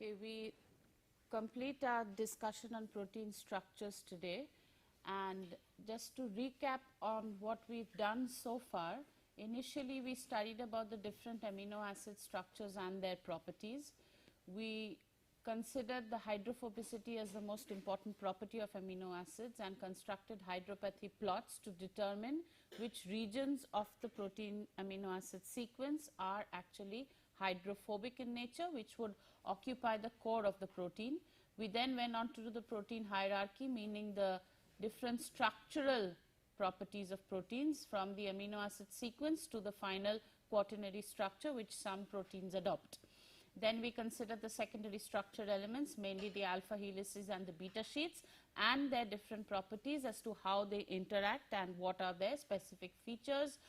Okay, we complete our discussion on protein structures today, and just to recap on what we've done so far, initially we studied about the different amino acid structures and their properties. We considered the hydrophobicity as the most important property of amino acids and constructed hydropathy plots to determine which regions of the protein amino acid sequence are actually hydrophobic in nature, which would occupy the core of the protein. We then went on to do the protein hierarchy, meaning the different structural properties of proteins from the amino acid sequence to the final quaternary structure which some proteins adopt. Then we consider the secondary structural elements, mainly the alpha helices and the beta sheets, and their different properties as to how they interact and what are their specific features,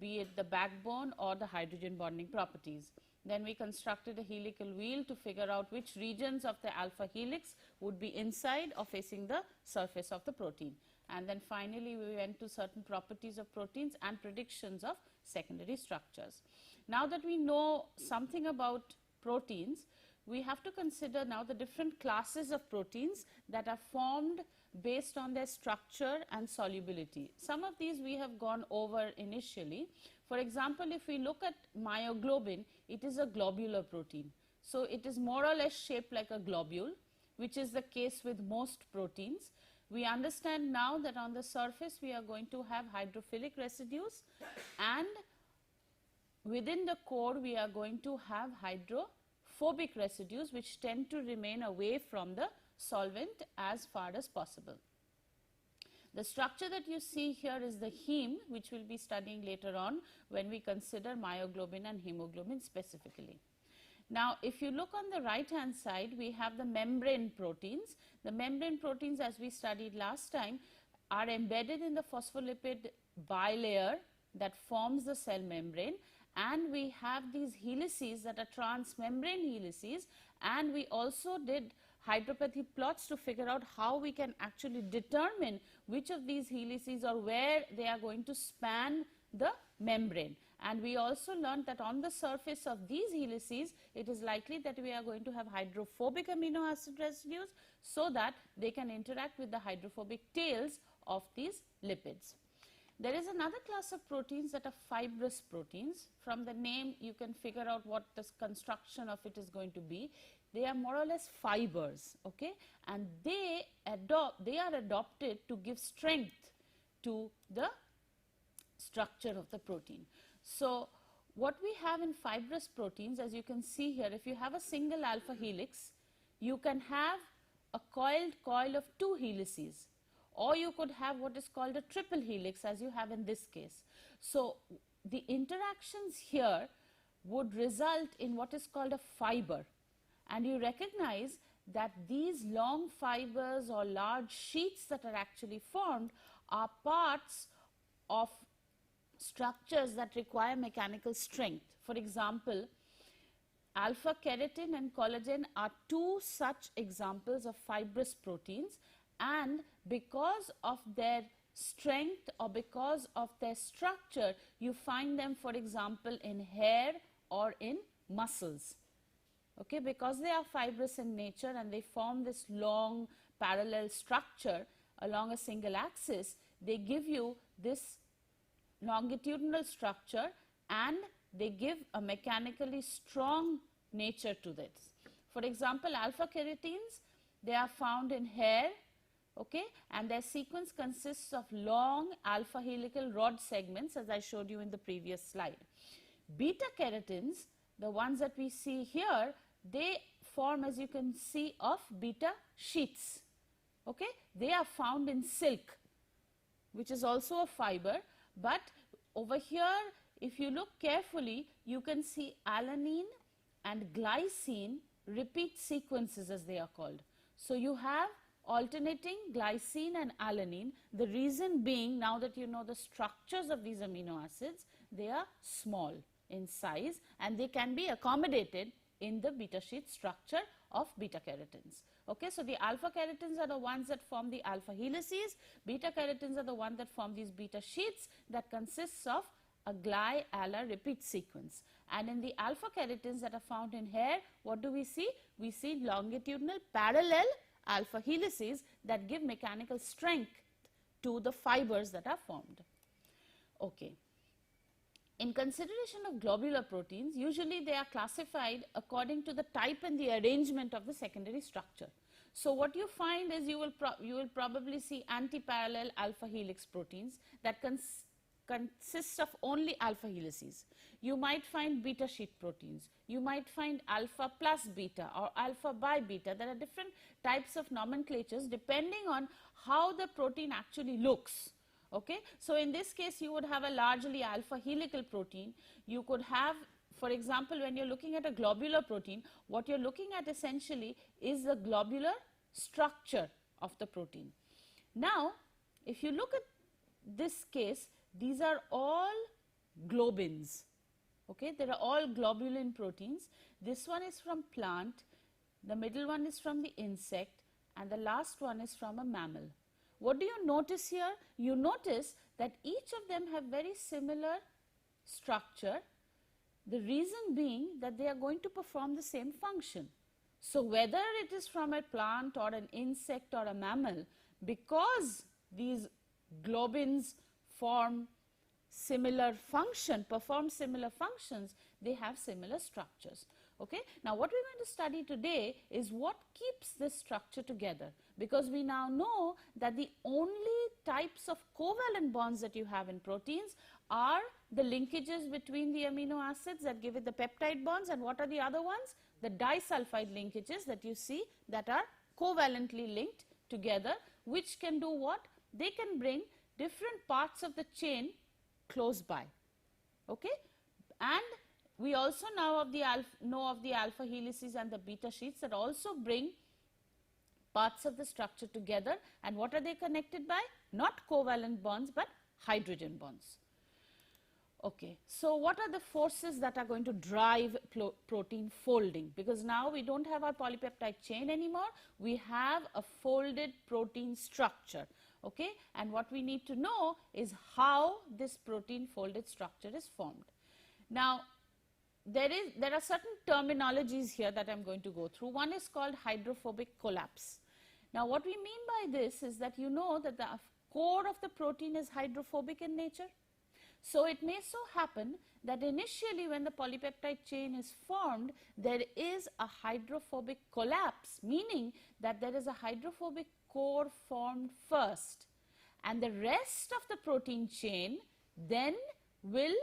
be it the backbone or the hydrogen bonding properties. Then we constructed a helical wheel to figure out which regions of the alpha helix would be inside or facing the surface of the protein. And then finally, we went to certain properties of proteins and predictions of secondary structures. Now that we know something about proteins, we have to consider now the different classes of proteins that are formed based on their structure and solubility. Some of these we have gone over initially. For example, if we look at myoglobin, it is a globular protein. So, it is more or less shaped like a globule, which is the case with most proteins. We understand now that on the surface we are going to have hydrophilic residues, and within the core we are going to have hydrophobic residues which tend to remain away from the solvent as far as possible. The structure that you see here is the heme, which we will be studying later on when we consider myoglobin and hemoglobin specifically. Now, if you look on the right hand side, we have the membrane proteins. The membrane proteins, as we studied last time, are embedded in the phospholipid bilayer that forms the cell membrane, and we have these helices that are transmembrane helices, and we also did hydropathy plots to figure out how we can actually determine which of these helices or where they are going to span the membrane. And we also learned that on the surface of these helices, it is likely that we are going to have hydrophobic amino acid residues so that they can interact with the hydrophobic tails of these lipids. There is another class of proteins that are fibrous proteins. From the name, you can figure out what the construction of it is going to be. They are more or less fibers, okay? And they are adopted to give strength to the structure of the protein. So, what we have in fibrous proteins, as you can see here, if you have a single alpha helix, you can have a coiled coil of two helices, or you could have what is called a triple helix, as you have in this case. So, the interactions here would result in what is called a fiber, and you recognize that these long fibers or large sheets that are actually formed are parts of structures that require mechanical strength. For example, alpha keratin and collagen are two such examples of fibrous proteins, and because of their strength or because of their structure, you find them, for example, in hair or in muscles. Okay, because they are fibrous in nature and they form this long parallel structure along a single axis, they give you this longitudinal structure and they give a mechanically strong nature to this. For example, alpha keratins, they are found in hair, okay, and their sequence consists of long alpha helical rod segments, as I showed you in the previous slide. Beta keratins, the ones that we see here, they form, as you can see, of beta sheets. Okay, they are found in silk, which is also a fiber, but over here, if you look carefully, you can see alanine and glycine repeat sequences, as they are called. So, you have alternating glycine and alanine. The reason being, now that you know the structures of these amino acids, they are small in size and they can be accommodated in the beta sheet structure of beta keratins. Okay, so, the alpha keratins are the ones that form the alpha helices, beta keratins are the ones that form these beta sheets that consists of a gly-ala repeat sequence. And in the alpha keratins that are found in hair, what do we see? We see longitudinal parallel alpha helices that give mechanical strength to the fibers that are formed. Okay. In consideration of globular proteins, usually they are classified according to the type and the arrangement of the secondary structure. So what you find is you will probably see antiparallel alpha helix proteins that consists of only alpha helices. You might find beta sheet proteins. You might find alpha plus beta or alpha by beta. There are different types of nomenclatures depending on how the protein actually looks. Okay. So in this case, you would have a largely alpha helical protein. You could have, for example, when you're looking at a globular protein, what you're looking at essentially is the globular structure of the protein. Now, if you look at this case, these are all globins. Okay, they are all globulin proteins. This one is from plant, the middle one is from the insect, and the last one is from a mammal. What do you notice here? You notice that each of them have very similar structure. The reason being that they are going to perform the same function. So whether it is from a plant or an insect or a mammal, because these globins perform similar functions, they have similar structures. Okay. Now what we are going to study today is what keeps this structure together, because we now know that the only types of covalent bonds that you have in proteins are the linkages between the amino acids that give it the peptide bonds, and what are the other ones? The disulfide linkages that you see that are covalently linked together, which can do what? They can bring different parts of the chain close by. Okay. And we also know of the alpha helices and the beta sheets that also bring parts of the structure together, and what are they connected by? Not covalent bonds but hydrogen bonds. Okay. So what are the forces that are going to drive protein folding? Because now we don't have our polypeptide chain anymore, we have a folded protein structure. Okay. And what we need to know is how this protein folded structure is formed. Now there are certain terminologies here that I am going to go through. One is called hydrophobic collapse. Now what we mean by this is that you know that the core of the protein is hydrophobic in nature. So it may so happen that initially when the polypeptide chain is formed, there is a hydrophobic collapse, meaning that there is a hydrophobic core formed first, and the rest of the protein chain then will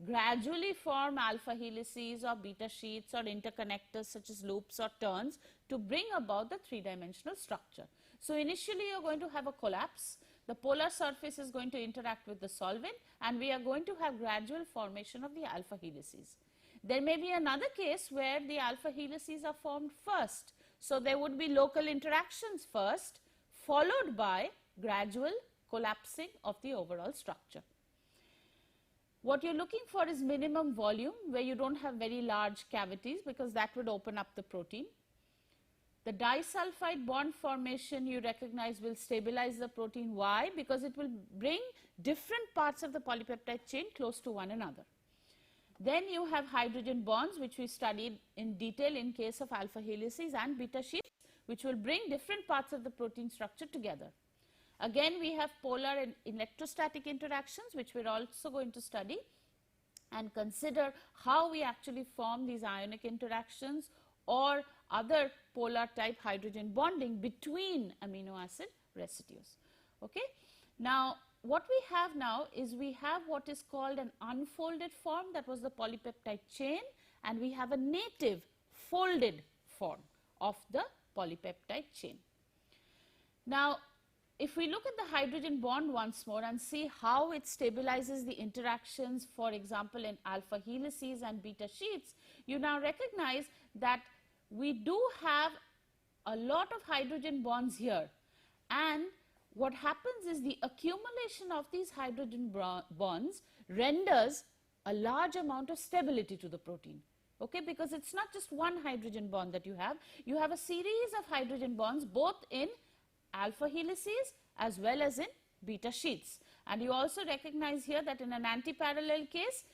gradually form alpha helices or beta sheets or interconnectors such as loops or turns to bring about the three-dimensional structure. So initially you are going to have a collapse, the polar surface is going to interact with the solvent, and we are going to have gradual formation of the alpha helices. There may be another case where the alpha helices are formed first. So there would be local interactions first, followed by gradual collapsing of the overall structure. What you are looking for is minimum volume, where you don't have very large cavities, because that would open up the protein. The disulfide bond formation you recognize will stabilize the protein. Why? Because it will bring different parts of the polypeptide chain close to one another. Then you have hydrogen bonds, which we studied in detail in case of alpha helices and beta sheets, which will bring different parts of the protein structure together. Again, we have polar and electrostatic interactions, which we are also going to study and consider how we actually form these ionic interactions or other polar type hydrogen bonding between amino acid residues. Okay. Now, what we have now is we have what is called an unfolded form, that was the polypeptide chain, and we have a native folded form of the polypeptide chain. Now, if we look at the hydrogen bond once more and see how it stabilizes the interactions, for example, in alpha helices and beta sheets, you now recognize that we do have a lot of hydrogen bonds here, and what happens is the accumulation of these hydrogen bonds renders a large amount of stability to the protein. Okay, because it's not just one hydrogen bond that you have a series of hydrogen bonds both in alpha helices as well as in beta sheets, And you also recognize here that in an antiparallel case,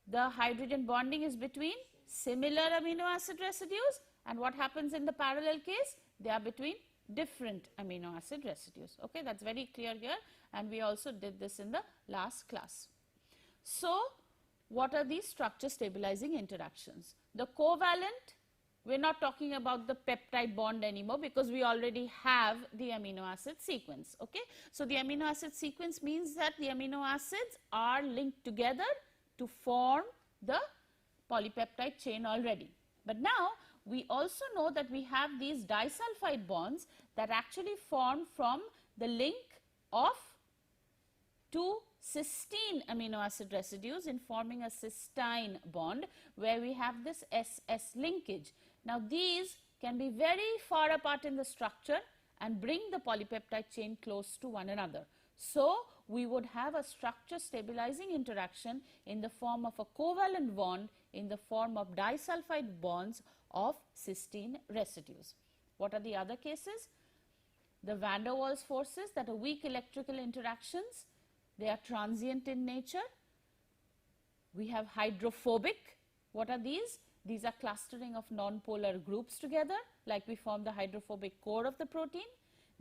the hydrogen bonding is between similar amino acid residues, and what happens in the parallel case? They are between different amino acid residues. Okay, that's very clear here, and we also did this in the last class. So, what are these structure stabilizing interactions? The covalent, we are not talking about the peptide bond anymore because we already have the amino acid sequence. Okay? So, the amino acid sequence means that the amino acids are linked together to form the polypeptide chain already. But now, we also know that we have these disulfide bonds that actually form from the link of two cysteine amino acid residues in forming a cysteine bond where we have this SS linkage. Now, these can be very far apart in the structure and bring the polypeptide chain close to one another. So, we would have a structure stabilizing interaction in the form of a covalent bond in the form of disulfide bonds of cysteine residues. What are the other cases? The van der Waals forces that are weak electrical interactions. They are transient in nature. We have hydrophobic. What are these? These are clustering of non-polar groups together, like we form the hydrophobic core of the protein.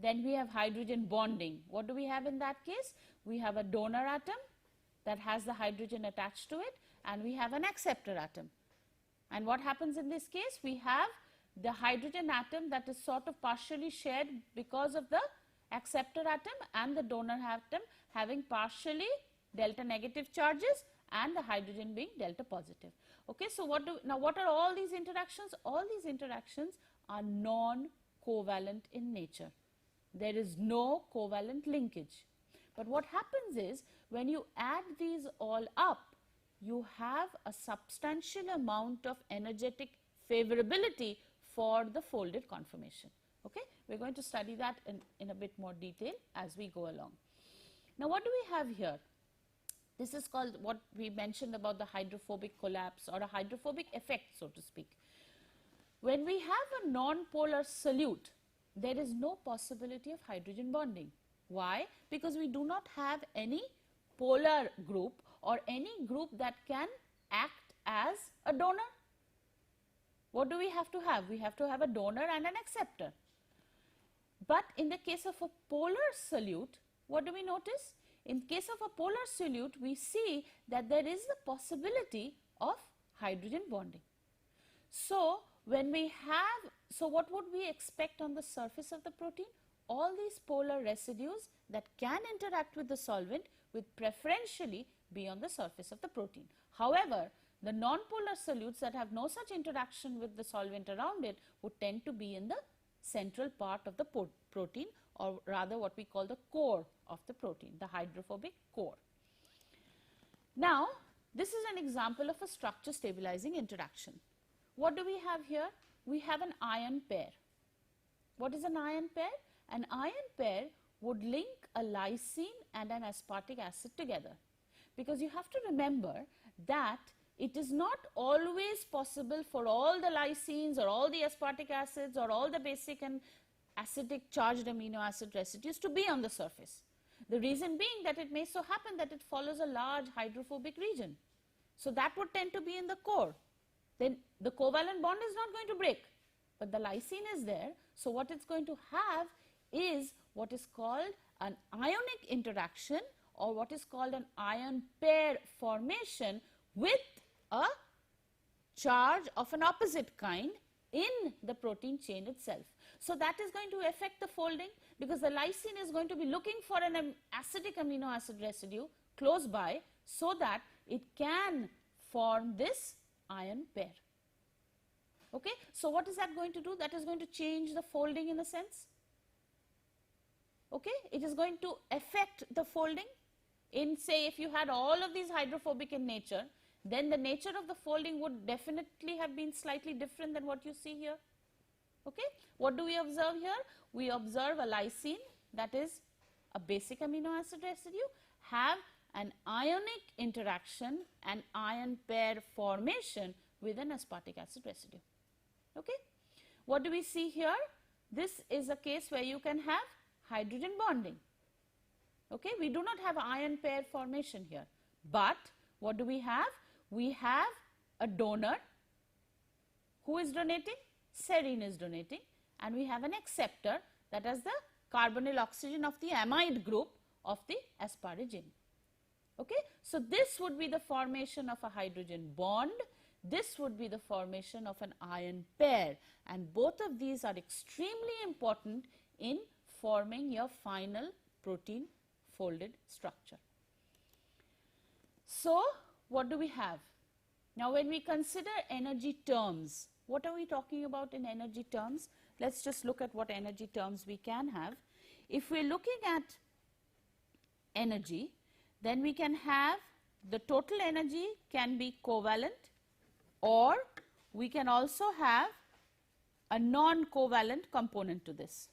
Then we have hydrogen bonding. What do we have in that case? We have a donor atom that has the hydrogen attached to it, and we have an acceptor atom. And what happens in this case? We have the hydrogen atom that is sort of partially shared because of the acceptor atom, and the donor atom having partially delta negative charges and the hydrogen being delta positive. Okay, so now what are all these interactions? All these interactions are non-covalent in nature. There is no covalent linkage. But what happens is, when you add these all up, you have a substantial amount of energetic favorability for the folded conformation. Okay, we are going to study that in a bit more detail as we go along. Now, what do we have here? This is called what we mentioned about the hydrophobic collapse or a hydrophobic effect, so to speak. When we have a non-polar solute, there is no possibility of hydrogen bonding. Why? Because we do not have any polar group or any group that can act as a donor. What do we have to have? We have to have a donor and an acceptor. But in the case of a polar solute, what do we notice? In case of a polar solute, we see that there is the possibility of hydrogen bonding. So, when we have, so what would we expect on the surface of the protein? All these polar residues that can interact with the solvent will preferentially be on the surface of the protein. However, the non-polar solutes that have no such interaction with the solvent around it would tend to be in the central part of the protein, or rather what we call the core of the protein, the hydrophobic core. Now, this is an example of a structure stabilizing interaction. What do we have here? We have an ion pair. What is an ion pair? An ion pair would link a lysine and an aspartic acid together, because you have to remember that it is not always possible for all the lysines or all the aspartic acids or all the basic and acidic charged amino acid residues to be on the surface. The reason being that it may so happen that it follows a large hydrophobic region. So, that would tend to be in the core. Then the covalent bond is not going to break, but the lysine is there. So, what it's going to have is what is called an ionic interaction, or what is called an ion pair formation with a charge of an opposite kind in the protein chain itself. So, that is going to affect the folding, because the lysine is going to be looking for an acidic amino acid residue close by, so that it can form this ion pair. Okay? So, what is that going to do? That is going to change the folding in a sense. Okay? It is going to affect the folding. In, say, if you had all of these hydrophobic in nature, then the nature of the folding would definitely have been slightly different than what you see here. Okay? What do we observe here? We observe a lysine, that is a basic amino acid residue, have an ionic interaction, an ion pair formation with an aspartic acid residue. Okay? What do we see here? This is a case where you can have hydrogen bonding. Okay, we do not have ion pair formation here, but what do we have? We have a donor. Who is donating? Serine is donating, and we have an acceptor, that is the carbonyl oxygen of the amide group of the asparagine. Okay, so this would be the formation of a hydrogen bond. This would be the formation of an ion pair, and both of these are extremely important in forming your final protein folded structure. So, what do we have? Now, when we consider energy terms, what are we talking about in energy terms? Let's just look at what energy terms we can have. If we are looking at energy, then we can have the total energy can be covalent, or we can also have a non-covalent component to this.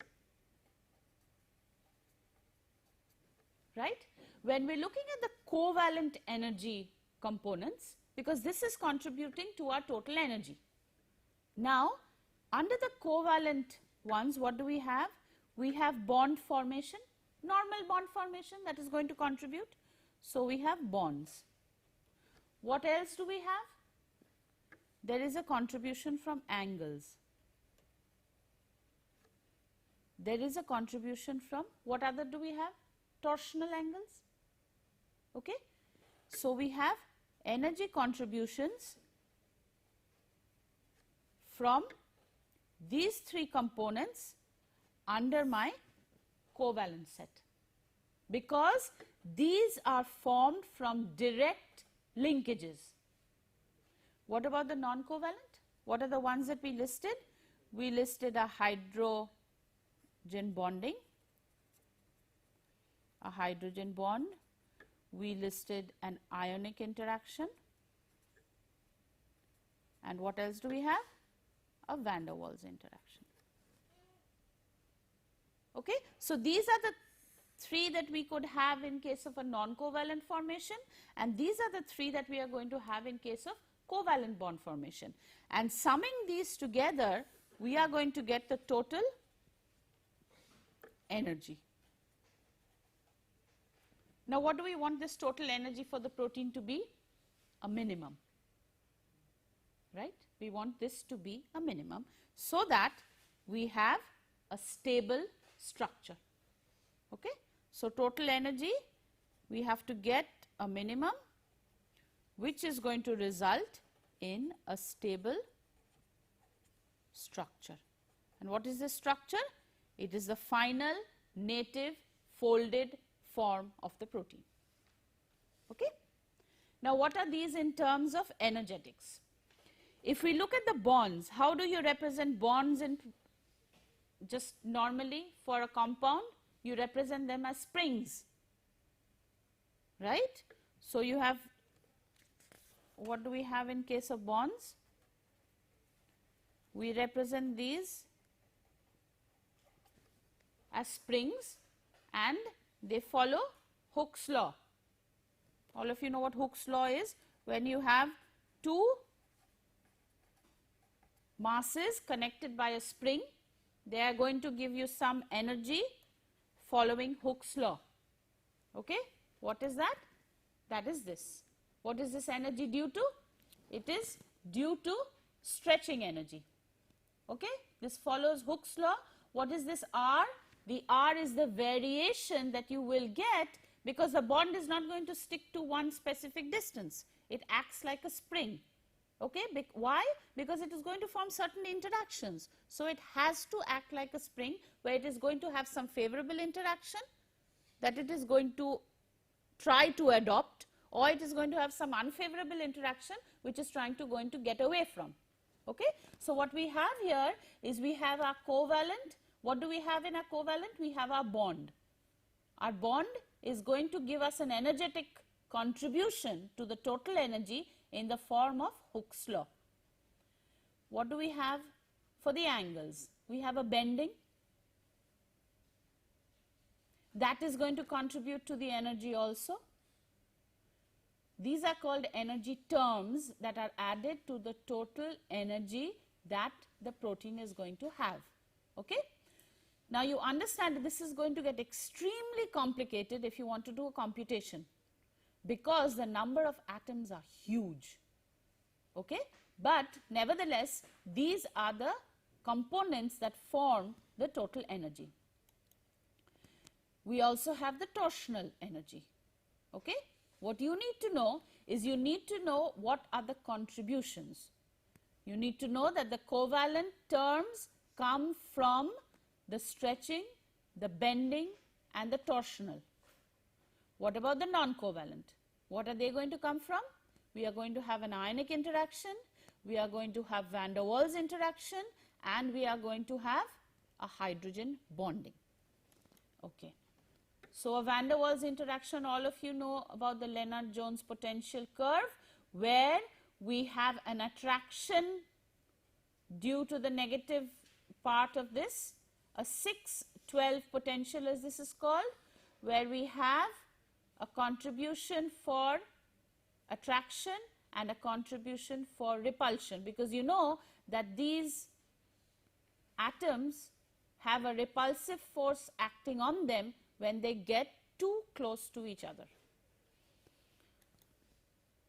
Right? When we are looking at the covalent energy components, because this is contributing to our total energy. Now, under the covalent ones, what do we have? We have bond formation, normal bond formation that is going to contribute. So, we have bonds. What else do we have? There is a contribution from angles. There is a contribution from, what other do we have? Torsional angles. Okay. So, we have energy contributions from these three components under my covalent set, because these are formed from direct linkages. What about the non-covalent? What are the ones that we listed? We listed a hydrogen bonding, a hydrogen bond. We listed an ionic interaction, and what else do we have? A van der Waals interaction. Okay. So, these are the three that we could have in case of a non-covalent formation, and these are the three that we are going to have in case of covalent bond formation. And summing these together, we are going to get the total energy. Now, what do we want this total energy for the protein to be? A minimum, right? We want this to be a minimum, so that we have a stable structure. Okay? So, total energy, we have to get a minimum which is going to result in a stable structure. And what is this structure? It is the final native folded form of the protein. Okay? Now, what are these in terms of energetics? If we look at the bonds, how do you represent bonds in just normally for a compound? You represent them as springs, right? So, you have, what do we have in case of bonds? We represent these as springs, and they follow Hooke's law. All of you know what Hooke's law is. When you have two masses connected by a spring, they are going to give you some energy following Hooke's law. Okay? What is that? That is this. What is this energy due to? It is due to stretching energy. Okay? This follows Hooke's law. What is this R? The R is the variation that you will get, because the bond is not going to stick to one specific distance. It acts like a spring. Okay? Why? Because it is going to form certain interactions. So, it has to act like a spring, where it is going to have some favorable interaction that it is going to try to adopt, or it is going to have some unfavorable interaction which is trying to get away from. Okay? So, what we have here is we have our covalent. What do we have in our covalent? We have our bond. Our bond is going to give us an energetic contribution to the total energy in the form of Hooke's law. What do we have for the angles? We have a bending. That is going to contribute to the energy also. These are called energy terms that are added to the total energy that the protein is going to have. Okay? Now you understand that this is going to get extremely complicated if you want to do a computation, because the number of atoms are huge. Okay? But nevertheless, these are the components that form the total energy. We also have the torsional energy. Okay? What you need to know is you need to know what are the contributions. You need to know that the covalent terms come from the stretching, the bending and the torsional. What about the non-covalent? What are they going to come from? We are going to have an ionic interaction, we are going to have van der Waals interaction, and we are going to have a hydrogen bonding. Okay. So a van der Waals interaction, all of you know about the Lennard-Jones potential curve, where we have an attraction due to the negative part of this, a 6-12 potential as this is called, where we have a contribution for attraction and a contribution for repulsion, because you know that these atoms have a repulsive force acting on them when they get too close to each other.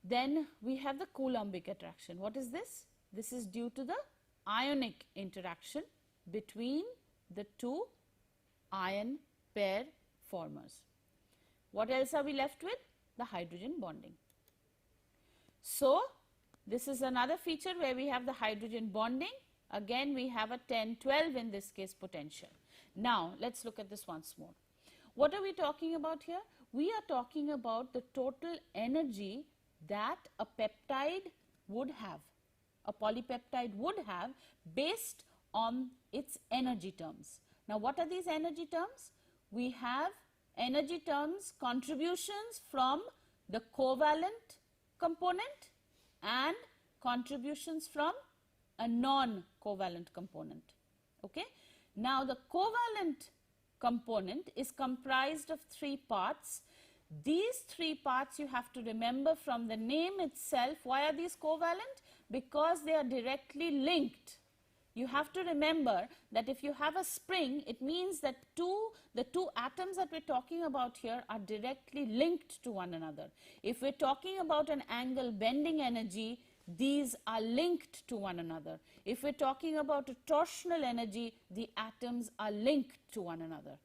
Then we have the Coulombic attraction. What is this? This is due to the ionic interaction between the two ion pair formers. What else are we left with? The hydrogen bonding. So this is another feature where we have the hydrogen bonding. Again, we have a 10-12 in this case potential. Now let's look at this once more. What are we talking about here? We are talking about the total energy that a peptide would have, a polypeptide would have, based on its energy terms. Now what are these energy terms? We have energy terms, contributions from the covalent component and contributions from a non-covalent component. Okay? Now the covalent component is comprised of 3 parts. These 3 parts you have to remember from the name itself. Why are these covalent? Because they are directly linked. You have to remember that if you have a spring, it means that the two atoms that we're talking about here are directly linked to one another. If we're talking about an angle bending energy, these are linked to one another. If we're talking about a torsional energy, the atoms are linked to one another.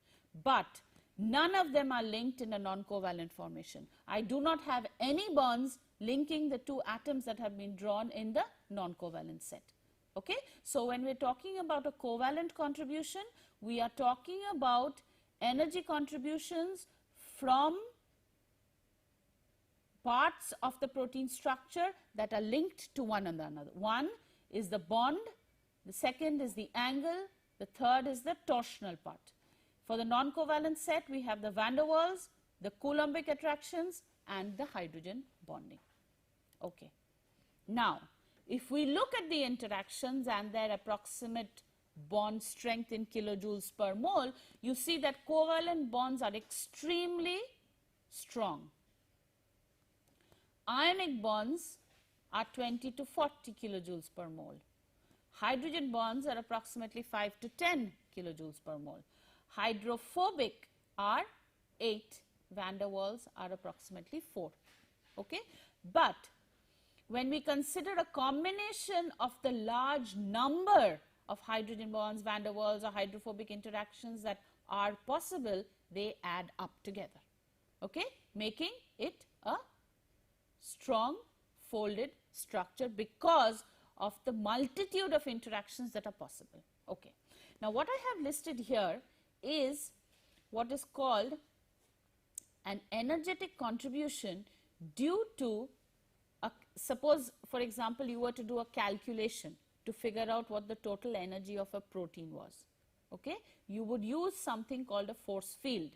But none of them are linked in a non-covalent formation. I do not have any bonds linking the 2 atoms that have been drawn in the non-covalent set. Okay? So when we're talking about a covalent contribution, we are talking about energy contributions from parts of the protein structure that are linked to one another. One is the bond, the second is the angle, the third is the torsional part. For the non-covalent set, we have the van der Waals, the Coulombic attractions and the hydrogen bonding. Okay. Now, if we look at the interactions and their approximate bond strength in kilojoules per mole, you see that covalent bonds are extremely strong. Ionic bonds are 20 to 40 kilojoules per mole. Hydrogen bonds are approximately 5 to 10 kilojoules per mole. Hydrophobic are 8, van der Waals are approximately 4. Okay? But when we consider a combination of the large number of hydrogen bonds, van der Waals or hydrophobic interactions that are possible, they add up together. Okay? Making it a strong folded structure because of the multitude of interactions that are possible. Okay. Now what I have listed here is what is called an energetic contribution due to suppose, for example, you were to do a calculation to figure out what the total energy of a protein was. Okay? You would use something called a force field.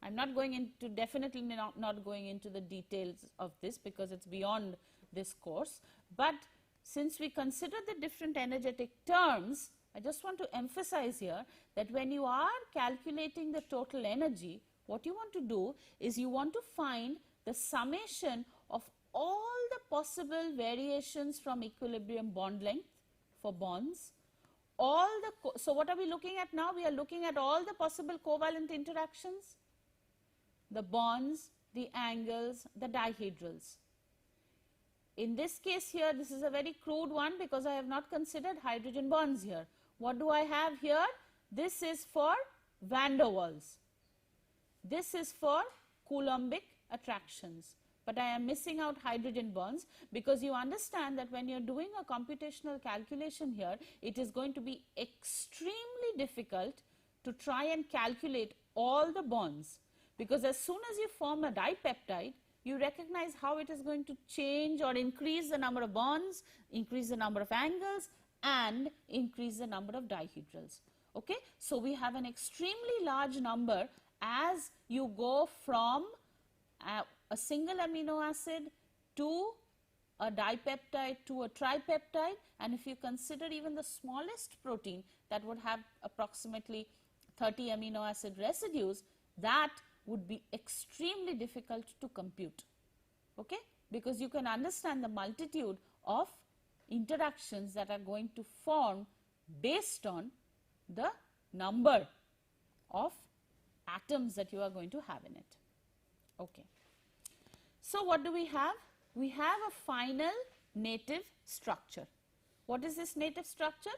I'm not going into, definitely not going into the details of this because it's beyond this course. But since we consider the different energetic terms, I just want to emphasize here that when you are calculating the total energy, what you want to do is you want to find the summation of all the possible variations from equilibrium bond length for bonds, all the, so what are we looking at now? We are looking at all the possible covalent interactions, the bonds, the angles, the dihedrals. In this case here, this is a very crude one because I have not considered hydrogen bonds here. What do I have here? This is for van der Waals. This is for Coulombic attractions. But I am missing out hydrogen bonds because you understand that when you are doing a computational calculation here, it is going to be extremely difficult to try and calculate all the bonds, because as soon as you form a dipeptide, you recognize how it is going to change or increase the number of bonds, increase the number of angles, and increase the number of dihedrals. Okay? So, we have an extremely large number as you go from a single amino acid to a dipeptide to a tripeptide, and if you consider even the smallest protein that would have approximately 30 amino acid residues, that would be extremely difficult to compute, okay? Because you can understand the multitude of interactions that are going to form based on the number of atoms that you are going to have in it. Okay. So, what do we have? We have a final native structure. What is this native structure?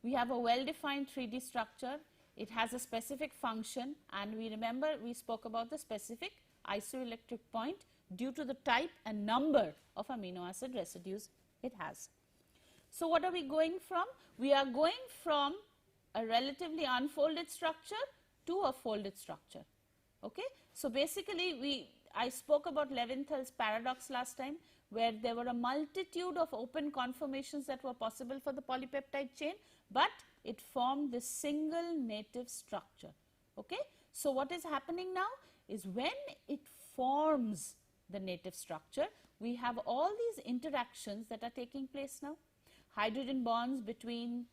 We have a well-defined 3D structure. It has a specific function, and we remember we spoke about the specific isoelectric point due to the type and number of amino acid residues it has. So, what are we going from? We are going from a relatively unfolded structure to a folded structure. Okay? So, basically I spoke about Levinthal's paradox last time, where there were a multitude of open conformations that were possible for the polypeptide chain, but it formed this single native structure. Okay? So, what is happening now is when it forms the native structure, we have all these interactions that are taking place now. Hydrogen bonds between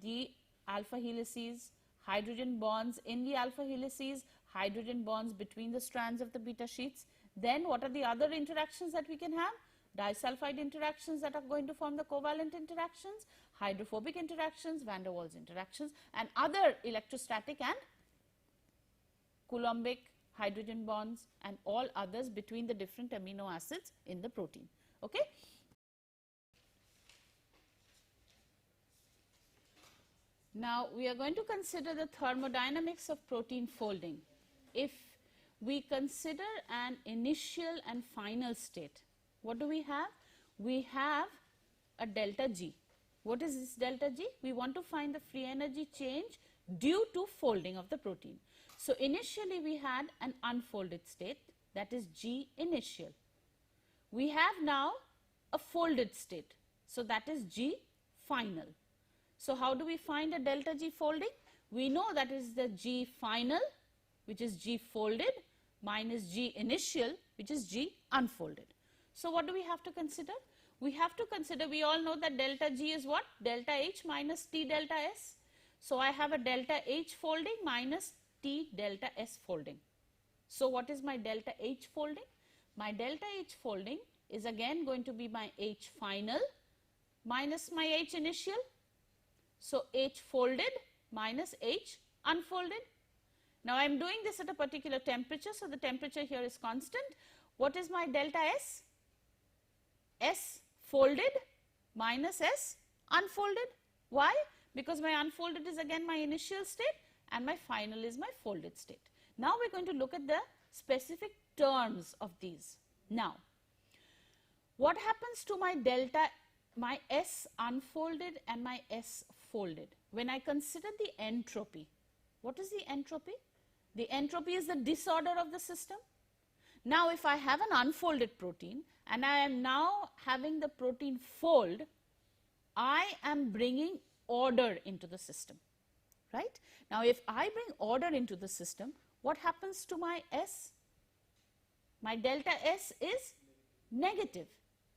the alpha helices, hydrogen bonds in the alpha helices, hydrogen bonds between the strands of the beta sheets. Then what are the other interactions that we can have? Disulfide interactions that are going to form the covalent interactions, hydrophobic interactions, van der Waals interactions, and other electrostatic and Coulombic hydrogen bonds and all others between the different amino acids in the protein. Okay? Now, we are going to consider the thermodynamics of protein folding. If we consider an initial and final state, what do we have? We have a delta G. What is this delta G? We want to find the free energy change due to folding of the protein. So, initially we had an unfolded state, that is G initial. We have now a folded state, so that is G final. So, how do we find a delta G folding? We know that is the G final, which is G folded, minus G initial, which is G unfolded. So, what do we have to consider? We have to consider, we all know that delta G is what? Delta H minus T delta S. So, I have a delta H folding minus T delta S folding. So, what is my delta H folding? My delta H folding is again going to be my H final minus my H initial. So, H folded minus H unfolded. Now, I am doing this at a particular temperature. So, the temperature here is constant. What is my delta S? S folded minus S unfolded. Why? Because my unfolded is again my initial state and my final is my folded state. Now, we are going to look at the specific terms of these. Now, what happens to my delta, my S unfolded and my S folded? When I consider the entropy, what is the entropy? The entropy is the disorder of the system. Now, if I have an unfolded protein and I am now having the protein fold, I am bringing order into the system, right? Now, if I bring order into the system, what happens to my S? My delta S is negative.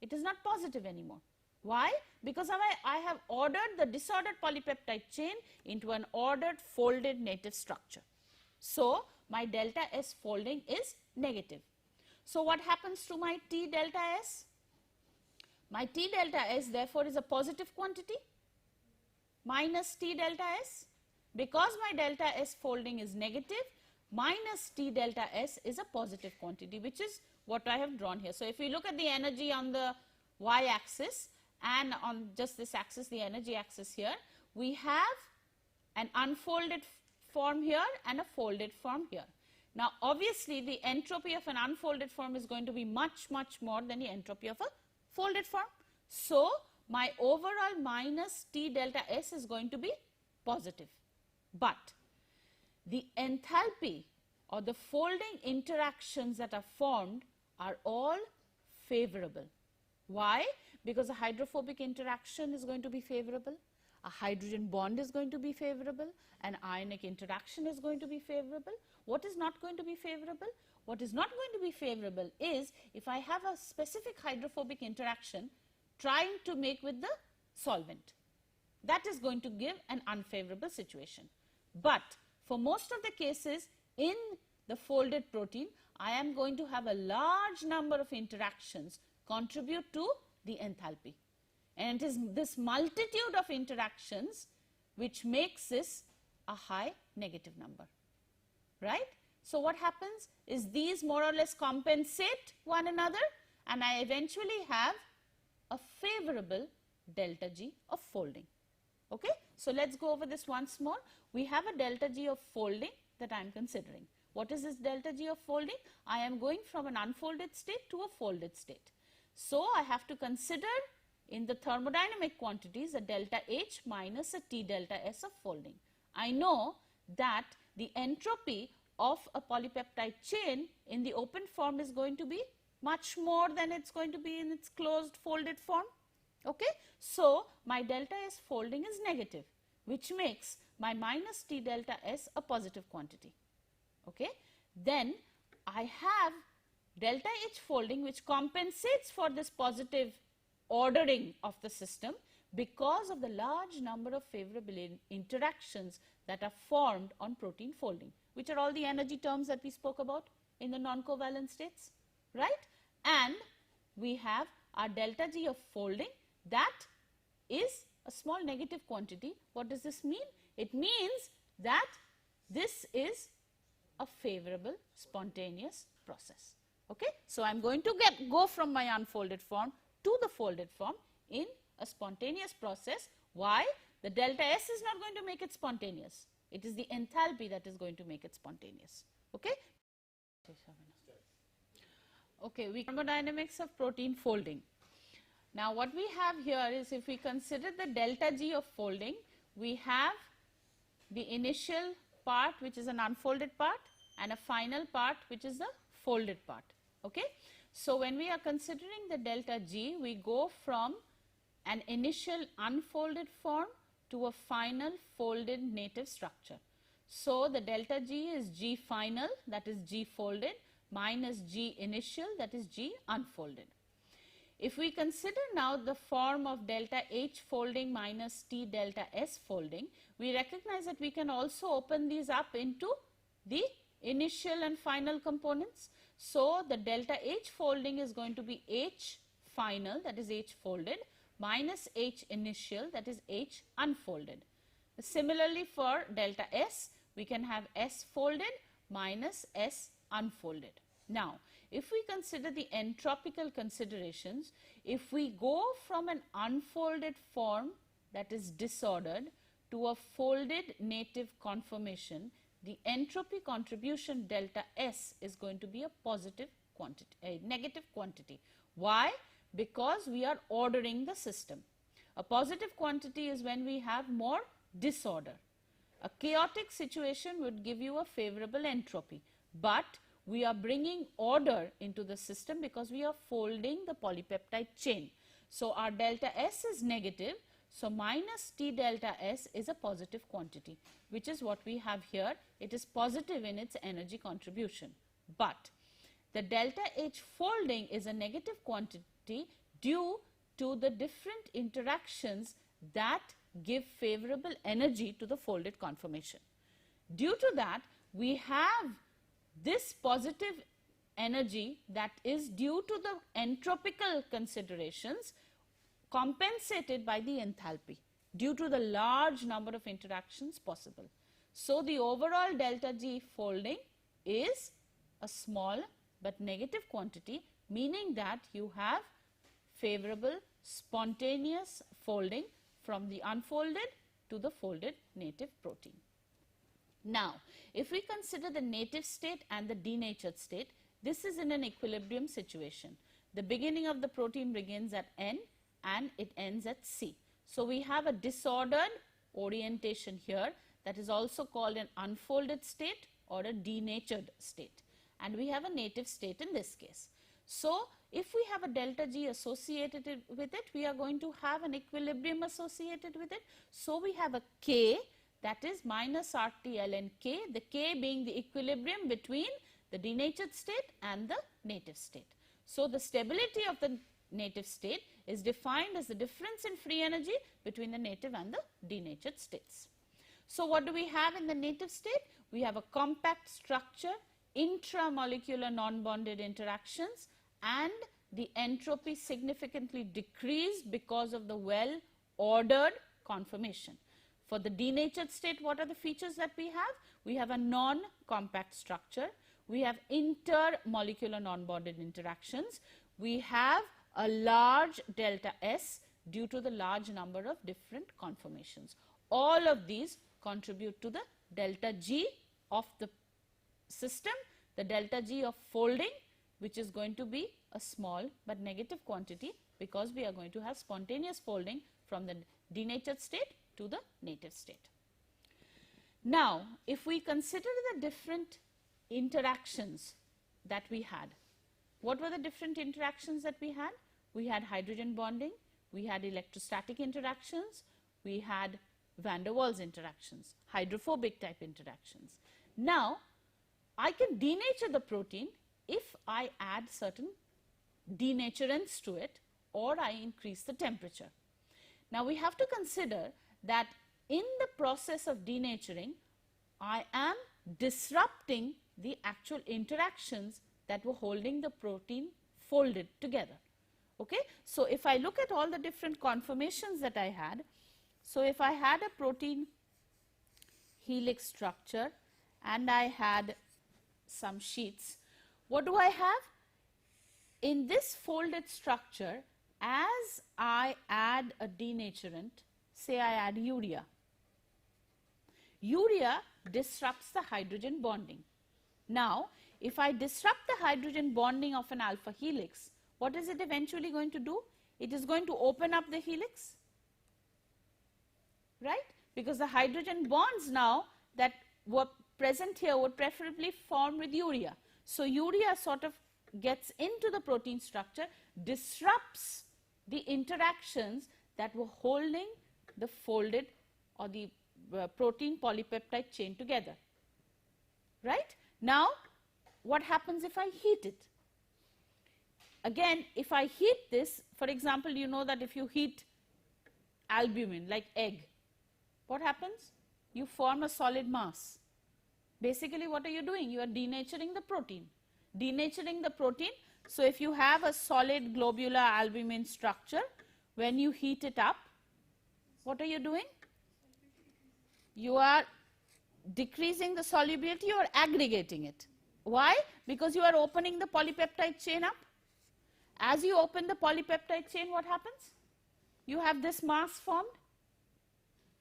It is not positive anymore. Why? Because I have ordered the disordered polypeptide chain into an ordered folded native structure. So, my delta S folding is negative. So, what happens to my T delta S? My T delta S therefore is a positive quantity. minus T delta S? Because my delta S folding is negative, minus T delta S is a positive quantity, which is what I have drawn here. So if we look at the energy on the y axis and on just this axis, the energy axis here, we have an unfolded form here and a folded form here. Now obviously the entropy of an unfolded form is going to be much more than the entropy of a folded form. So my overall minus T delta S is going to be positive. But the enthalpy or the folding interactions that are formed are all favorable. Why? Because a hydrophobic interaction is going to be favorable, a hydrogen bond is going to be favorable, an ionic interaction is going to be favorable. What is not going to be favorable? What is not going to be favorable is if I have a specific hydrophobic interaction trying to make with the solvent. That is going to give an unfavorable situation. But for most of the cases in the folded protein, I am going to have a large number of interactions contribute to the enthalpy. And it is this multitude of interactions which makes this a high negative number, right? So what happens is these more or less compensate one another, and I eventually have a favorable delta G of folding. Okay, so let's go over this once more. We have a delta G of folding that I am considering. What is this delta G of folding? I am going from an unfolded state to a folded state. So I have to consider in the thermodynamic quantities a delta H minus a T delta S of folding. I know that the entropy of a polypeptide chain in the open form is going to be much more than it's going to be in its closed folded form. Okay, so my delta S folding is negative, which makes my minus T delta S a positive quantity. Okay, then I have delta H folding which compensates for this positive ordering of the system because of the large number of favorable interactions that are formed on protein folding, which are all the energy terms that we spoke about in the non-covalent states, right? And we have our delta G of folding, that is a small negative quantity. What does this mean? It means that this is a favorable spontaneous process. Okay, so I'm going to go from my unfolded form to the folded form in a spontaneous process. Why? The delta S is not going to make it spontaneous. It is the enthalpy that is going to make it spontaneous. Okay. Okay, we thermodynamics of protein folding. Now what we have here is, if we consider the delta G of folding, we have the initial part which is an unfolded part and a final part which is the folded part. Okay. So when we are considering the delta G, we go from an initial unfolded form to a final folded native structure. So the delta G is G final, that is G folded, minus G initial, that is G unfolded. If we consider now the form of delta H folding minus T delta S folding, we recognize that we can also open these up into the initial and final components. So the delta H folding is going to be H final, that is H folded, minus H initial, that is H unfolded. Similarly for delta S, we can have S folded minus S unfolded. Now, if we consider the entropical considerations, if we go from an unfolded form that is disordered to a folded native conformation, the entropy contribution delta S is going to be a positive quantity, a negative quantity. Why? Because we are ordering the system. A positive quantity is when we have more disorder. A chaotic situation would give you a favorable entropy, but we are bringing order into the system because we are folding the polypeptide chain. So our delta S is negative, so minus T delta S is a positive quantity, which is what we have here. It is positive in its energy contribution. But the delta H folding is a negative quantity due to the different interactions that give favorable energy to the folded conformation. Due to that, we have this positive energy that is due to the entropical considerations compensated by the enthalpy. due to the large number of interactions possible. So, the overall delta G folding is a small but negative quantity, meaning that you have favorable spontaneous folding from the unfolded to the folded native protein. Now, if we consider the native state and the denatured state, this is in an equilibrium situation. The beginning of the protein begins at N and it ends at C. So, we have a disordered orientation here, that is also called an unfolded state or a denatured state, and we have a native state in this case. So, if we have a delta G associated with it, we are going to have an equilibrium associated with it. So, we have a K, that is minus RT ln K, the K being the equilibrium between the denatured state and the native state. So, the stability of the native state is defined as the difference in free energy between the native and the denatured states. So, what do we have in the native state? We have a compact structure, intramolecular non-bonded interactions, and the entropy significantly decreased because of the well ordered conformation. For the denatured state, what are the features that we have? We have a non-compact structure, we have intermolecular non-bonded interactions, we have a large delta S due to the large number of different conformations. All of these contribute to the delta G of the system, the delta G of folding, which is going to be a small but negative quantity because we are going to have spontaneous folding from the denatured state to the native state. Now, if we consider the different interactions that we had, what were the different interactions that we had? We had hydrogen bonding, we had electrostatic interactions, we had van der Waals interactions, hydrophobic type interactions. Now, I can denature the protein if I add certain denaturants to it or I increase the temperature. Now, we have to consider that in the process of denaturing, I am disrupting the actual interactions that were holding the protein folded together. Okay? So, if I look at all the different conformations that I had, so if I had a protein helix structure and I had some sheets, what do I have? In this folded structure, as I add a denaturant, say I add urea, urea disrupts the hydrogen bonding. Now, if I disrupt the hydrogen bonding of an alpha helix, what is it eventually going to do? It is going to open up the helix, right? Because the hydrogen bonds now that were present here would preferably form with urea. So, urea sort of gets into the protein structure, disrupts the interactions that were holding the folded or the protein polypeptide chain together, right? Now, what happens if I heat it? Again, if I heat this, for example, you know that if you heat albumin like egg, what happens? You form a solid mass. Basically, what are you doing? You are denaturing the protein. Denaturing the protein. So, if you have a solid globular albumin structure, when you heat it up, what are you doing? You are decreasing the solubility, you are aggregating it. Why? Because you are opening the polypeptide chain up. As you open the polypeptide chain, what happens? You have this mass formed,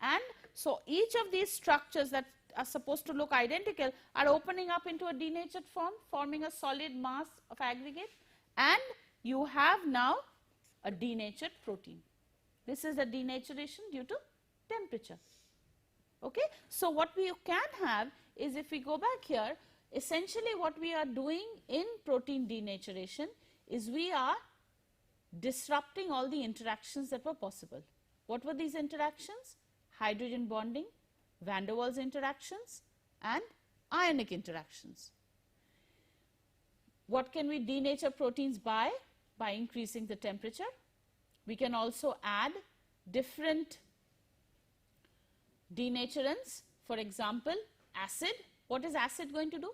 and so each of these structures that are supposed to look identical are opening up into a denatured form, forming a solid mass of aggregate, and you have now a denatured protein. This is a denaturation due to temperature. Okay? So, what we can have is, if we go back here, essentially what we are doing in protein denaturation is we are disrupting all the interactions that were possible. What were these interactions? Hydrogen bonding, van der Waals interactions, and ionic interactions. What can we denature proteins by? By increasing the temperature. We can also add different denaturants. For example, acid. What is acid going to do?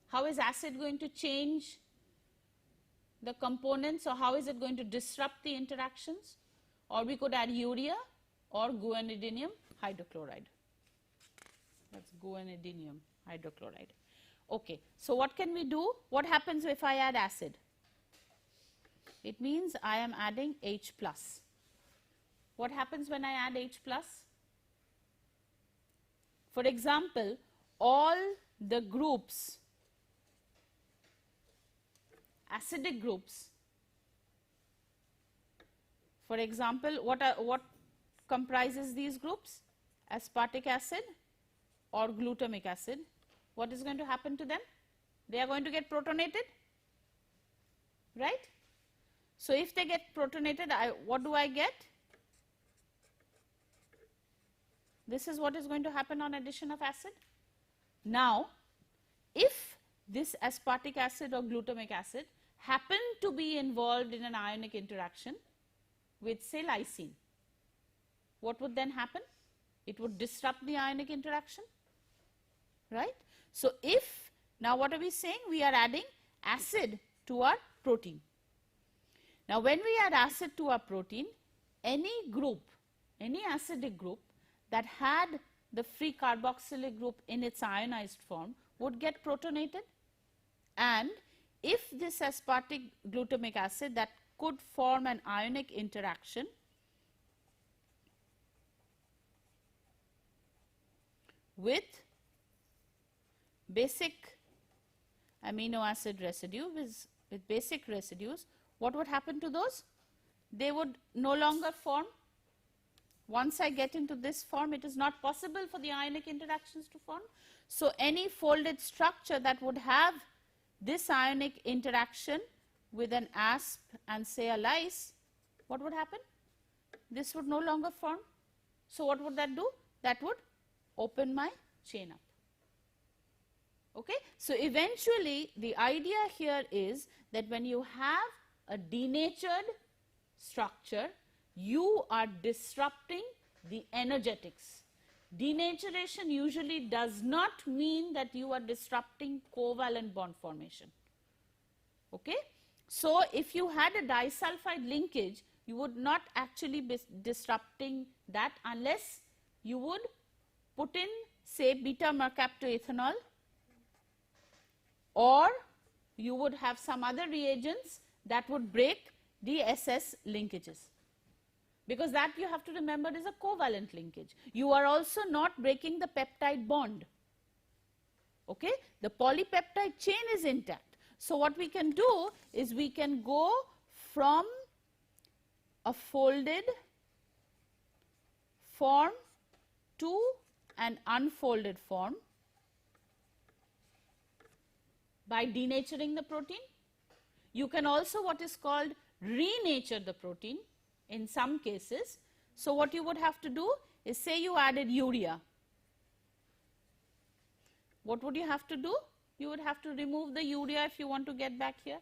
How is acid going to change the components, or how is it going to disrupt the interactions? Or we could add urea, or guanidinium hydrochloride. That's guanidinium hydrochloride. Okay, so what can we do? What happens if I add acid? It means I am adding H plus. What happens when I add H plus? For example, all the groups, acidic groups, for example, what comprises these groups? Aspartic acid or glutamic acid. What is going to happen to them? They are going to get protonated, right? So if they get protonated, what do I get? This is what is going to happen on addition of acid. Now, if this aspartic acid or glutamic acid happen to be involved in an ionic interaction with, say, lysine, what would then happen? It would disrupt the ionic interaction, right? So if, now what are we saying? We are adding acid to our protein. Now when we add acid to our protein, any group, any acidic group that had the free carboxylic group in its ionized form would get protonated, and if this aspartic glutamic acid that could form an ionic interaction with basic amino acid residue, with basic residues, what would happen to those? They would no longer form. Once I get into this form, it is not possible for the ionic interactions to form. So any folded structure that would have this ionic interaction with an asp and say a lys, what would happen? This would no longer form. So what would that do? That would open my chain up. Okay? So eventually the idea here is that when you have a denatured structure, you are disrupting the energetics. Denaturation usually does not mean that you are disrupting covalent bond formation. Okay? So if you had a disulfide linkage, you would not actually be disrupting that unless you would put in, say, beta mercaptoethanol, or you would have some other reagents that would break the SS linkages. Because that, you have to remember, is a covalent linkage. You are also not breaking the peptide bond. Okay? The polypeptide chain is intact. So what we can do is we can go from a folded form to an unfolded form by denaturing the protein. You can also, what is called, renature the protein in some cases. So what you would have to do is, say you added urea. What would you have to do? You would have to remove the urea if you want to get back here.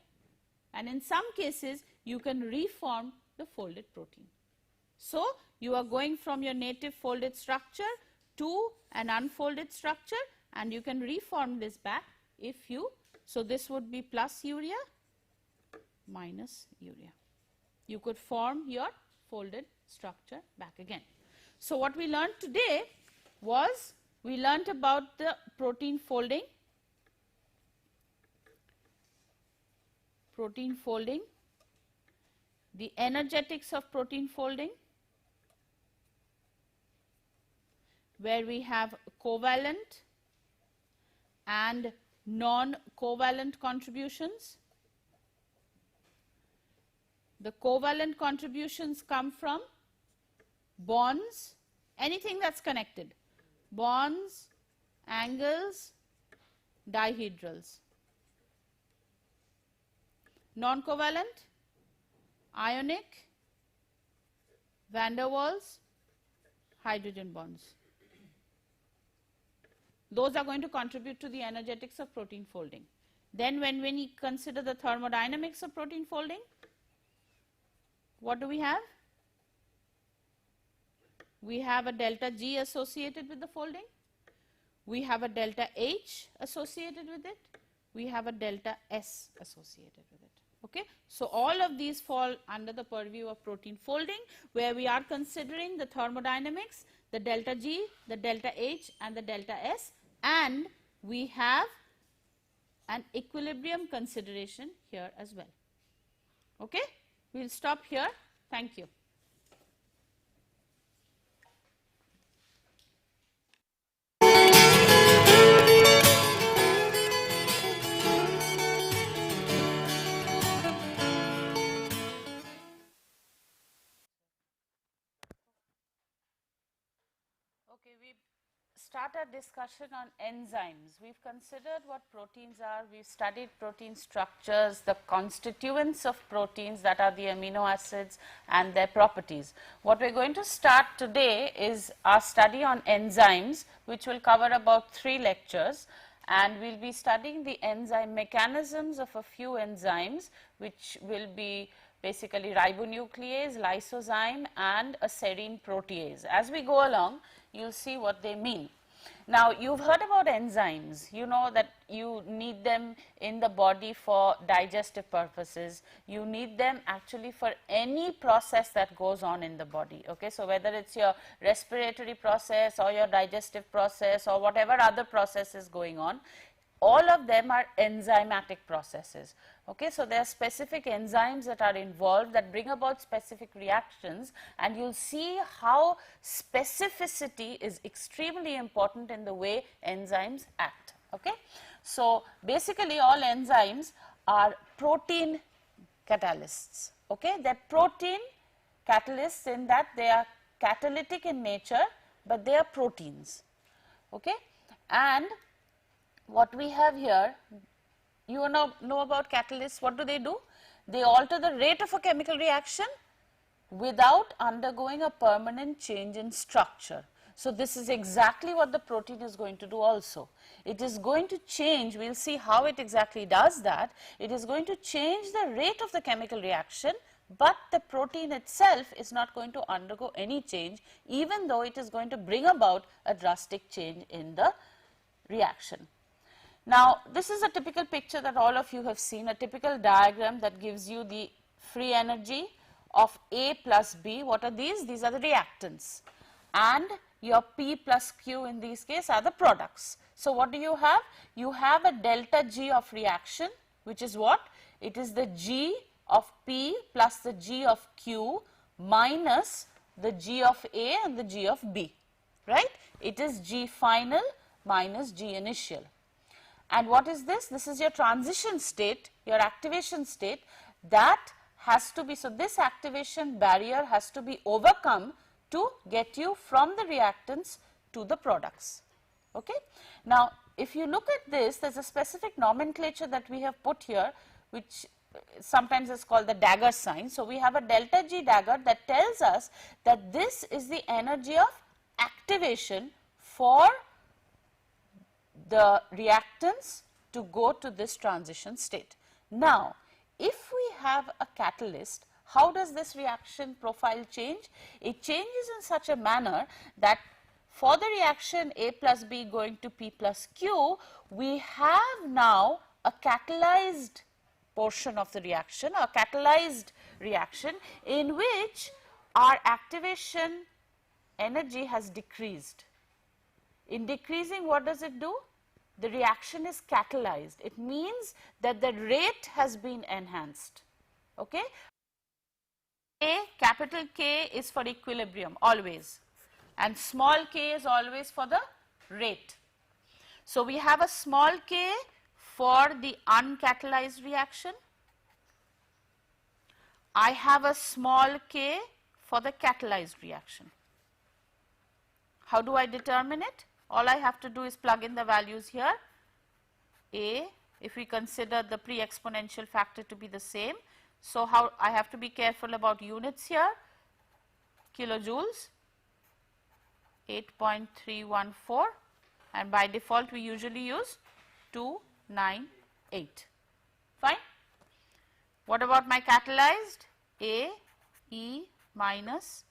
And in some cases, you can reform the folded protein. So you are going from your native folded structure to an unfolded structure, and you can reform this back if you, so this would be plus urea minus urea. You could form your folded structure back again. So what we learned today was, we learnt about the protein folding, the energetics of protein folding, where we have covalent and non-covalent contributions. The covalent contributions come from bonds, anything that's connected, bonds, angles, dihedrals. Non-covalent, ionic, van der Waals, hydrogen bonds. Those are going to contribute to the energetics of protein folding. Then when we consider the thermodynamics of protein folding, what do we have? We have a delta G associated with the folding. We have a delta H associated with it. We have a delta S associated with it. Okay? Okay. So, all of these fall under the purview of protein folding, where we are considering the thermodynamics, the delta G, the delta H and the delta S, and we have an equilibrium consideration here as well. Okay. We will stop here. Thank you. Okay, we start our discussion on enzymes. We've considered what proteins are, we've studied protein structures, the constituents of proteins, that are the amino acids and their properties. What we're going to start today is our study on enzymes, which will cover about 3 lectures, and we'll be studying the enzyme mechanisms of a few enzymes, which will be basically ribonuclease, lysozyme and a serine protease. As we go along, you'll see what they mean. Now, you've heard about enzymes. You know that you need them in the body for digestive purposes. You need them actually for any process that goes on in the body. Okay? So, whether it's your respiratory process or your digestive process or whatever other process is going on, all of them are enzymatic processes. Okay, so there are specific enzymes that are involved that bring about specific reactions, and you'll see how specificity is extremely important in the way enzymes act. Okay, so basically all enzymes are protein catalysts. Okay, they're protein catalysts in that they are catalytic in nature, but they are proteins. Okay, and what we have here, you know about catalysts. What do? They alter the rate of a chemical reaction without undergoing a permanent change in structure. So, this is exactly what the protein is going to do also. It is going to change, we will see how it exactly does that. It is going to change the rate of the chemical reaction, but the protein itself is not going to undergo any change, even though it is going to bring about a drastic change in the reaction. Now, this is a typical picture that all of you have seen, a typical diagram that gives you the free energy of A plus B. What are these? These are the reactants, and your P plus Q in these case are the products. So, what do you have? You have a delta G of reaction, which is what? It is the G of P plus the G of Q minus the G of A and the G of B, right? It is G final minus G initial. And what is this? This is your transition state, your activation state that has to be, so this activation barrier has to be overcome to get you from the reactants to the products. Okay? Now, if you look at this, there is a specific nomenclature that we have put here, which sometimes is called the dagger sign. So, we have a delta G dagger that tells us that this is the energy of activation for the reactants to go to this transition state. Now, if we have a catalyst, how does this reaction profile change? It changes in such a manner that for the reaction A plus B going to P plus Q, we have now a catalyzed portion of the reaction, a catalyzed reaction in which our activation energy has decreased. In decreasing, what does it do? The reaction is catalyzed. It means that the rate has been enhanced. Okay? A, capital K is for equilibrium always, and small k is always for the rate. So, we have a small k for the uncatalyzed reaction. I have a small k for the catalyzed reaction. How do I determine it? All I have to do is plug in the values here. A, if we consider the pre-exponential factor to be the same. So, how I have to be careful about units here, kilojoules, 8.314, and by default we usually use 298. Fine. What about my catalyzed? A, E minus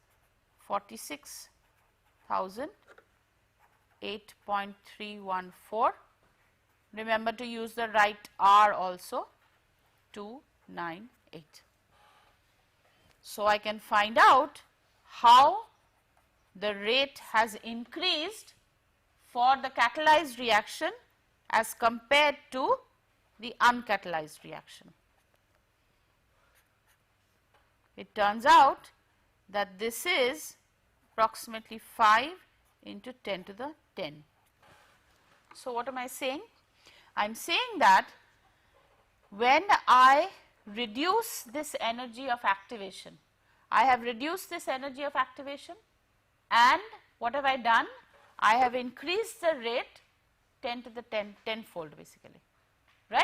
46,000. 8.314. Remember to use the right R also, 2 0.98. So, I can find out how the rate has increased for the catalyzed reaction as compared to the uncatalyzed reaction. It turns out that this is approximately 5 into 10 to the 10. So, what am I saying? I am saying that when I reduce this energy of activation, I have reduced this energy of activation, and what have I done? I have increased the rate 10 to the 10-fold basically, right.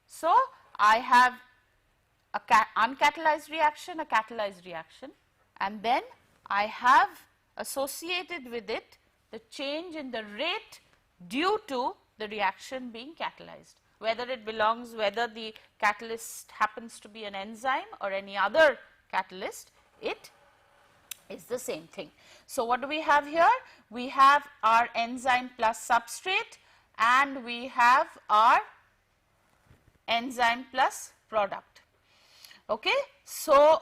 So, I have a uncatalyzed reaction, a catalyzed reaction, and then I have associated with it the change in the rate due to the reaction being catalyzed. Whether the catalyst happens to be an enzyme or any other catalyst, it is the same thing. So, what do we have here? We have our enzyme plus substrate, and we have our enzyme plus product. Okay. So,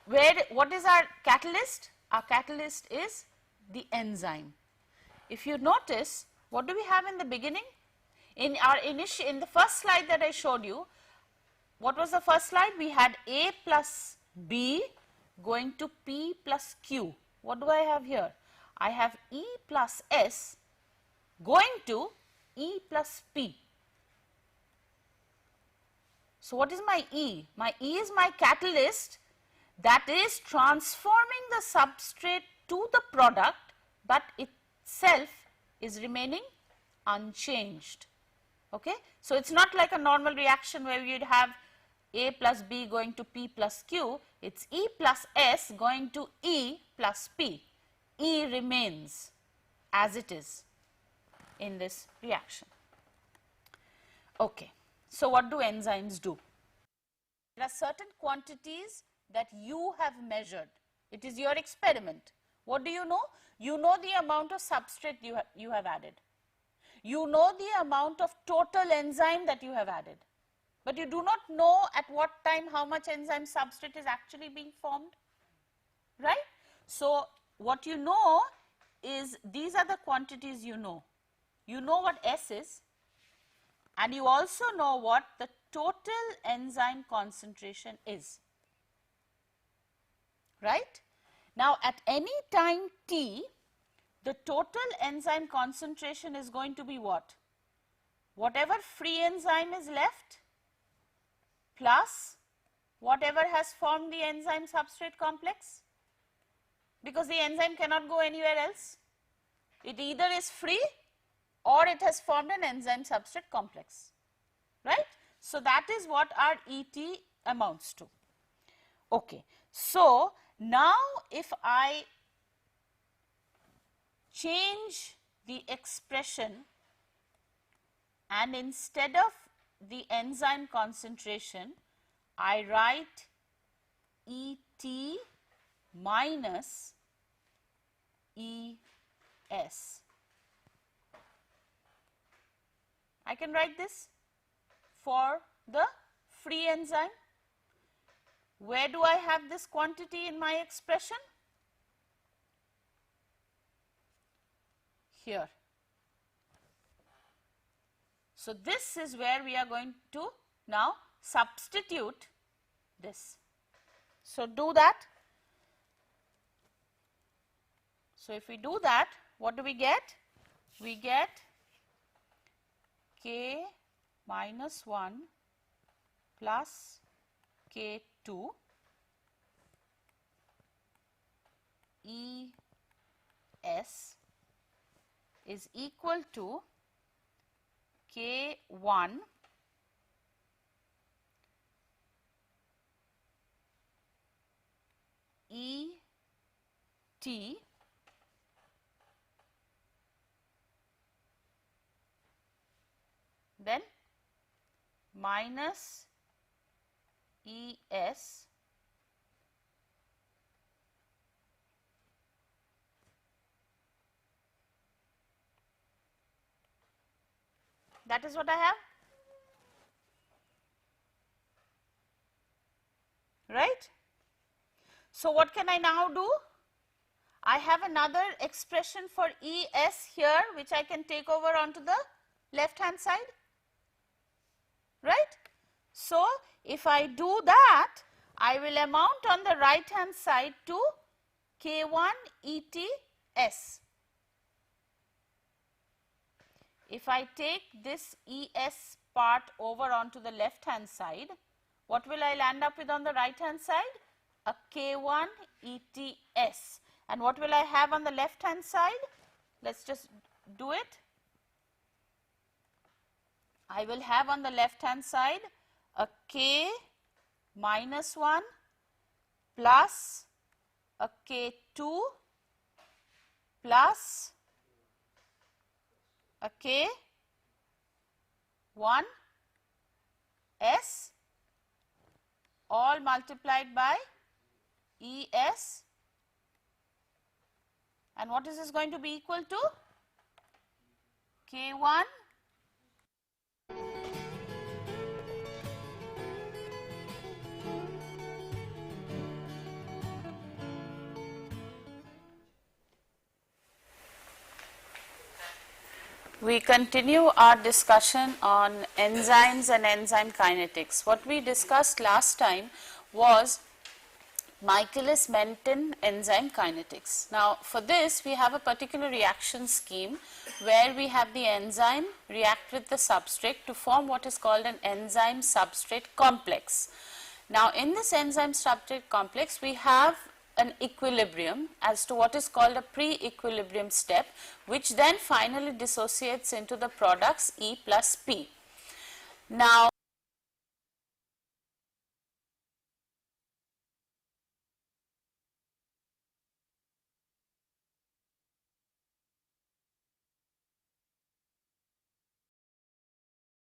what is our catalyst? Our catalyst is the enzyme. If you notice, what do we have in the beginning? In the first slide that I showed you, what was the first slide? We had A plus B going to P plus Q. What do I have here? I have E plus S going to E plus P. So, what is my E? My E is my catalyst that is transforming the substrate to the product, but itself is remaining unchanged. Okay. So, it is not like a normal reaction where you would have A plus B going to P plus Q, it is E plus S going to E plus P. E remains as it is in this reaction. Okay. So, what do enzymes do? There are certain quantities that you have measured. It is your experiment. What do you know? You know the amount of substrate you have added. You know the amount of total enzyme that you have added, but you do not know at what time how much enzyme substrate is actually being formed, right. So, what you know is these are the quantities you know. You know what S is, and you also know what the total enzyme concentration is, right. Now, at any time t, the total enzyme concentration is going to be what? Whatever free enzyme is left plus whatever has formed the enzyme substrate complex, because the enzyme cannot go anywhere else. It either is free or it has formed an enzyme substrate complex, right. So, that is what our ET amounts to. Okay. So, now if I change the expression and instead of the enzyme concentration, I write ET minus ES. I can write this for the free enzyme. Where do I have this quantity in my expression? Here. So, this is where we are going to now substitute this. So, do that. So, if we do that, what do we get? We get K minus 1 plus K2 ES is equal to K1 ET then minus ES that is what I have. So what can I now do? I have another expression for ES here which I can take over onto the left hand side, right. So if I do that, I will amount on the right hand side to K1 ETS. If I take this ES part over onto the left hand side, what will I land up with on the right hand side? A K1 ETS. And what will I have on the left hand side? Let us just do it. I will have on the left hand side a K minus 1 plus a K2 plus a K1 S all multiplied by ES, and what is this going to be equal to? K1 We continue our discussion on enzymes and enzyme kinetics. What we discussed last time was Michaelis-Menten enzyme kinetics. Now for this we have a particular reaction scheme where we have the enzyme react with the substrate to form what is called an enzyme substrate complex. Now in this enzyme substrate complex we have an equilibrium as to what is called a pre-equilibrium step, which then finally dissociates into the products E plus P. Now